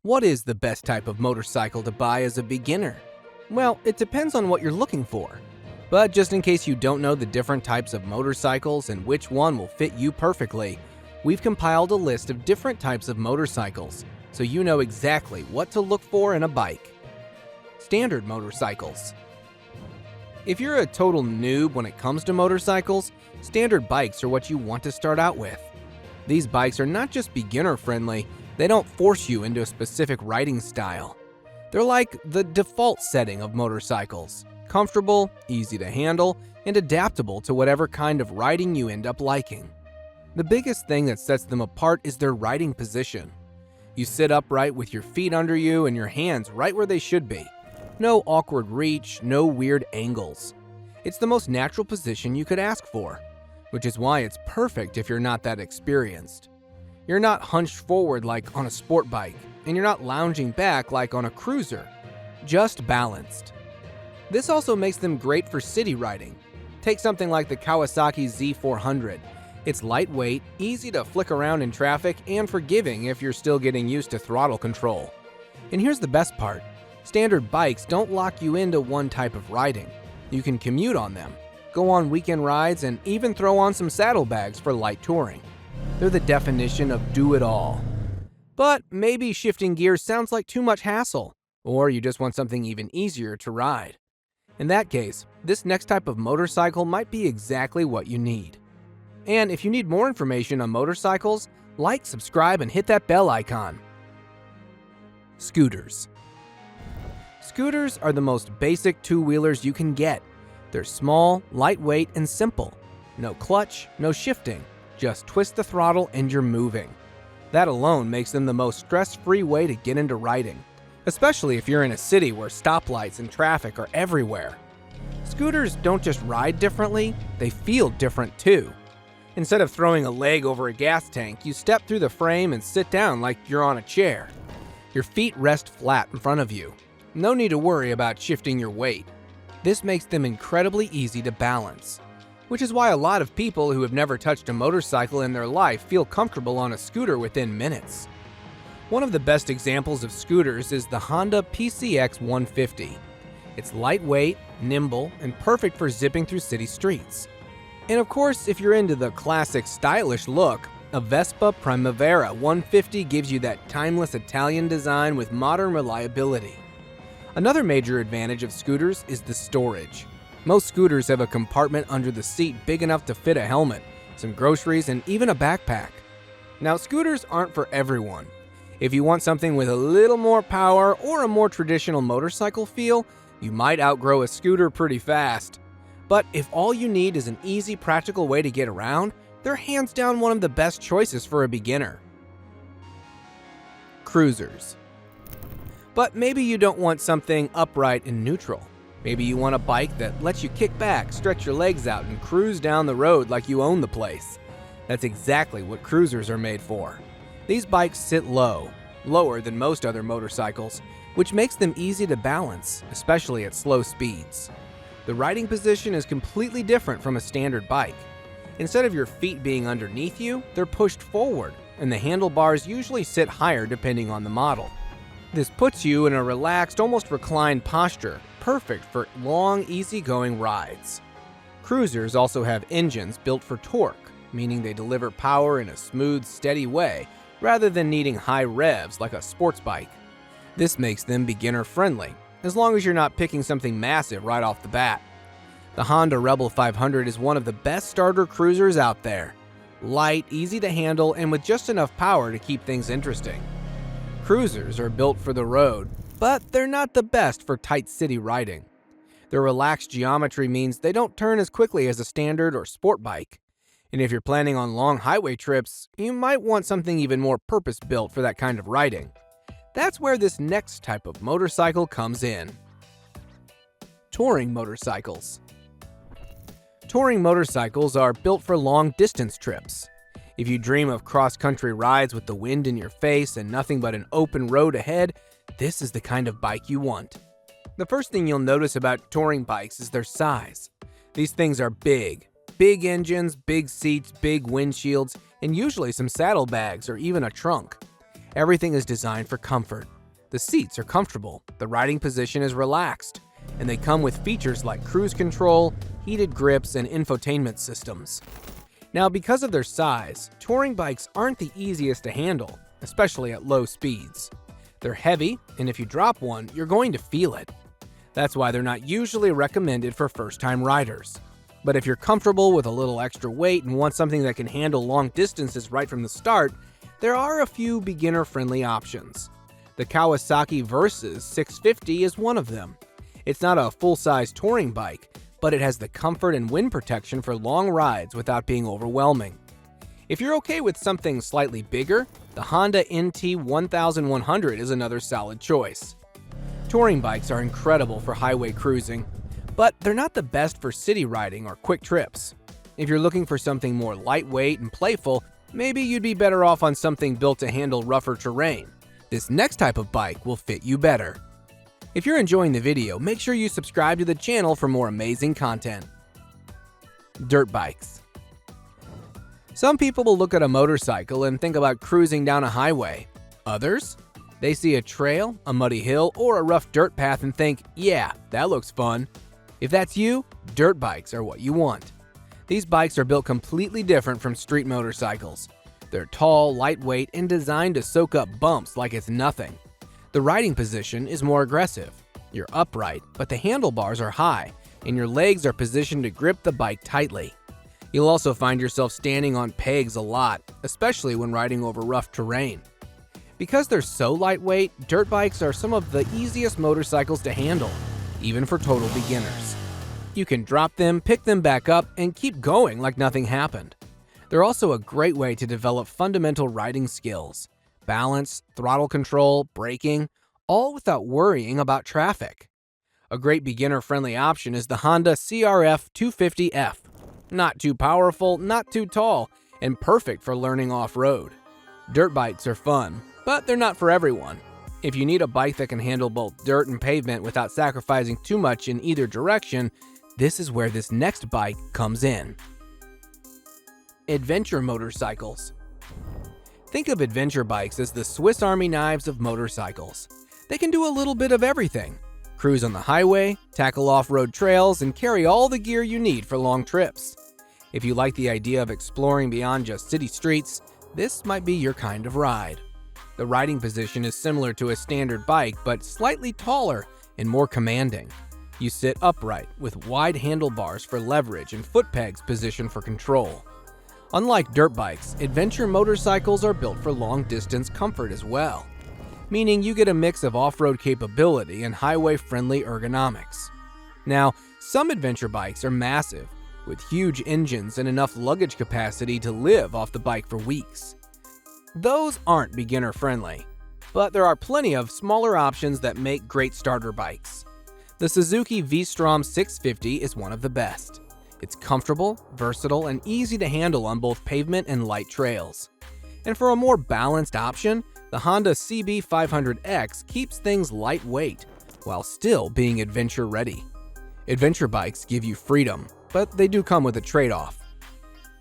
What is the best type of motorcycle to buy as a beginner? Well, it depends on what you're looking for. But just in case you don't know the different types of motorcycles and which one will fit you perfectly, we've compiled a list of different types of motorcycles, so you know exactly what to look for in a bike. Standard motorcycles. If you're a total noob when it comes to motorcycles, standard bikes are what you want to start out with. These bikes are not just beginner-friendly, they don't force you into a specific riding style. They're like the default setting of motorcycles: comfortable, easy to handle, and adaptable to whatever kind of riding you end up liking. The biggest thing that sets them apart is their riding position. You sit upright with your feet under you and your hands right where they should be. No awkward reach, no weird angles. It's the most natural position you could ask for, which is why it's perfect if you're not that experienced. You're not hunched forward like on a sport bike, and you're not lounging back like on a cruiser, just balanced. This also makes them great for city riding. Take something like the Kawasaki Z400. It's lightweight, easy to flick around in traffic, and forgiving if you're still getting used to throttle control. And here's the best part: standard bikes don't lock you into one type of riding. You can commute on them, go on weekend rides, and even throw on some saddlebags for light touring. They're the definition of do-it-all. But maybe shifting gears sounds like too much hassle, or you just want something even easier to ride. In that case, this next type of motorcycle might be exactly what you need. And if you need more information on motorcycles, like, subscribe, and hit that bell icon. Scooters. Scooters are the most basic two-wheelers you can get. They're small, lightweight, and simple. No clutch, no shifting. Just twist the throttle and you're moving. That alone makes them the most stress-free way to get into riding, especially if you're in a city where stoplights and traffic are everywhere. Scooters don't just ride differently, they feel different too. Instead of throwing a leg over a gas tank, you step through the frame and sit down like you're on a chair. Your feet rest flat in front of you. No need to worry about shifting your weight. This makes them incredibly easy to balance, which is why a lot of people who have never touched a motorcycle in their life feel comfortable on a scooter within minutes. One of the best examples of scooters is the Honda PCX150. It's lightweight, nimble, and perfect for zipping through city streets. And of course, if you're into the classic stylish look, a Vespa Primavera 150 gives you that timeless Italian design with modern reliability. Another major advantage of scooters is the storage. Most scooters have a compartment under the seat big enough to fit a helmet, some groceries, and even a backpack. Now, scooters aren't for everyone. If you want something with a little more power or a more traditional motorcycle feel, you might outgrow a scooter pretty fast. But if all you need is an easy, practical way to get around, they're hands down one of the best choices for a beginner. Cruisers. But maybe you don't want something upright and neutral. Maybe you want a bike that lets you kick back, stretch your legs out, and cruise down the road like you own the place. That's exactly what cruisers are made for. These bikes sit low, lower than most other motorcycles, which makes them easy to balance, especially at slow speeds. The riding position is completely different from a standard bike. Instead of your feet being underneath you, they're pushed forward, and the handlebars usually sit higher depending on the model. This puts you in a relaxed, almost reclined posture, perfect for long, easygoing rides. Cruisers also have engines built for torque, meaning they deliver power in a smooth, steady way, rather than needing high revs like a sports bike. This makes them beginner-friendly, as long as you're not picking something massive right off the bat. The Honda Rebel 500 is one of the best starter cruisers out there. Light, easy to handle, and with just enough power to keep things interesting. Cruisers are built for the road, but they're not the best for tight city riding. Their relaxed geometry means they don't turn as quickly as a standard or sport bike. And if you're planning on long highway trips, you might want something even more purpose-built for that kind of riding. That's where this next type of motorcycle comes in. Touring motorcycles. Touring motorcycles are built for long-distance trips. If you dream of cross-country rides with the wind in your face and nothing but an open road ahead, this is the kind of bike you want. The first thing you'll notice about touring bikes is their size. These things are big. Big engines, big seats, big windshields, and usually some saddlebags or even a trunk. Everything is designed for comfort. The seats are comfortable, the riding position is relaxed, and they come with features like cruise control, heated grips, and infotainment systems. Now, because of their size, touring bikes aren't the easiest to handle, especially at low speeds. They're heavy, and if you drop one, you're going to feel it. That's why they're not usually recommended for first-time riders. But if you're comfortable with a little extra weight and want something that can handle long distances right from the start, there are a few beginner-friendly options. The Kawasaki V-Strom is one of them. It's not a full-size touring bike, but it has the comfort and wind protection for long rides without being overwhelming. If you're okay with something slightly bigger, the Honda NT1100 is another solid choice. Touring bikes are incredible for highway cruising, but they're not the best for city riding or quick trips. If you're looking for something more lightweight and playful, maybe you'd be better off on something built to handle rougher terrain. This next type of bike will fit you better. If you're enjoying the video, make sure you subscribe to the channel for more amazing content. Dirt bikes. Some people will look at a motorcycle and think about cruising down a highway. Others? They see a trail, a muddy hill, or a rough dirt path and think, yeah, that looks fun. If that's you, dirt bikes are what you want. These bikes are built completely different from street motorcycles. They're tall, lightweight, and designed to soak up bumps like it's nothing. The riding position is more aggressive. You're upright, but the handlebars are high, and your legs are positioned to grip the bike tightly. You'll also find yourself standing on pegs a lot, especially when riding over rough terrain. Because they're so lightweight, dirt bikes are some of the easiest motorcycles to handle, even for total beginners. You can drop them, pick them back up, and keep going like nothing happened. They're also a great way to develop fundamental riding skills: balance, throttle control, braking, all without worrying about traffic. A great beginner-friendly option is the Honda CRF250F. Not too powerful, not too tall, and perfect for learning off-road. Dirt bikes are fun, but they're not for everyone. If you need a bike that can handle both dirt and pavement without sacrificing too much in either direction, this is where this next bike comes in. Adventure motorcycles. Think of adventure bikes as the Swiss Army knives of motorcycles. They can do a little bit of everything: cruise on the highway, tackle off-road trails, and carry all the gear you need for long trips. If you like the idea of exploring beyond just city streets, this might be your kind of ride. The riding position is similar to a standard bike, but slightly taller and more commanding. You sit upright with wide handlebars for leverage and foot pegs positioned for control. Unlike dirt bikes, adventure motorcycles are built for long-distance comfort as well, meaning you get a mix of off-road capability and highway-friendly ergonomics. Now, some adventure bikes are massive, with huge engines and enough luggage capacity to live off the bike for weeks. Those aren't beginner-friendly, but there are plenty of smaller options that make great starter bikes. The Suzuki V-Strom 650 is one of the best. It's comfortable, versatile, and easy to handle on both pavement and light trails. And for a more balanced option, the Honda CB500X keeps things lightweight while still being adventure-ready. Adventure bikes give you freedom, but they do come with a trade-off.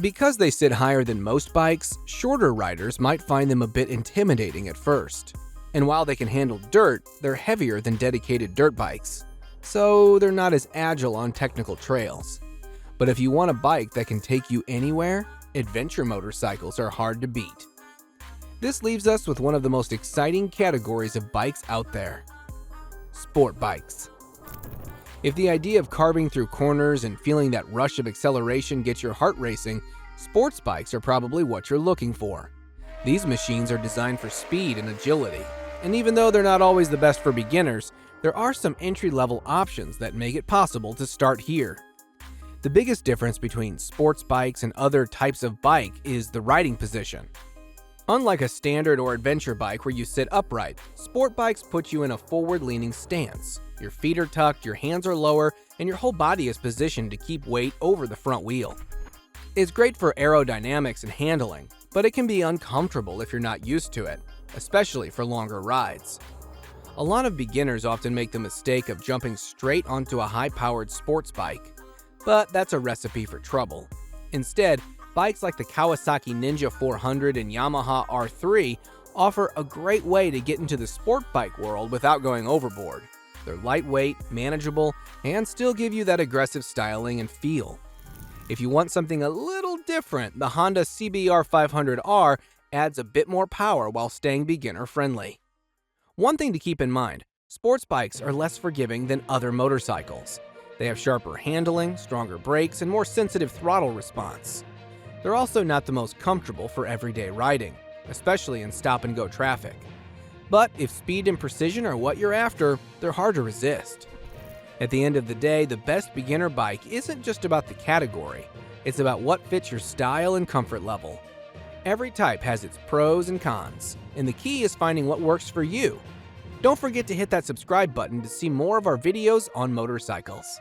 Because they sit higher than most bikes, shorter riders might find them a bit intimidating at first. And while they can handle dirt, they're heavier than dedicated dirt bikes, so they're not as agile on technical trails. But if you want a bike that can take you anywhere, adventure motorcycles are hard to beat. This leaves us with one of the most exciting categories of bikes out there: sport bikes. If the idea of carving through corners and feeling that rush of acceleration gets your heart racing, sports bikes are probably what you're looking for. These machines are designed for speed and agility, and even though they're not always the best for beginners, there are some entry-level options that make it possible to start here. The biggest difference between sports bikes and other types of bike is the riding position. Unlike a standard or adventure bike where you sit upright, sport bikes put you in a forward-leaning stance. Your feet are tucked, your hands are lower, and your whole body is positioned to keep weight over the front wheel. It's great for aerodynamics and handling, but it can be uncomfortable if you're not used to it, especially for longer rides. A lot of beginners often make the mistake of jumping straight onto a high-powered sports bike, but that's a recipe for trouble. Instead, bikes like the Kawasaki Ninja 400 and Yamaha R3 offer a great way to get into the sport bike world without going overboard. They're lightweight, manageable, and still give you that aggressive styling and feel. If you want something a little different, the Honda CBR 500R adds a bit more power while staying beginner-friendly. One thing to keep in mind, sports bikes are less forgiving than other motorcycles. They have sharper handling, stronger brakes, and more sensitive throttle response. They're also not the most comfortable for everyday riding, especially in stop-and-go traffic. But if speed and precision are what you're after, they're hard to resist. At the end of the day, the best beginner bike isn't just about the category, it's about what fits your style and comfort level. Every type has its pros and cons, and the key is finding what works for you. Don't forget to hit that subscribe button to see more of our videos on motorcycles.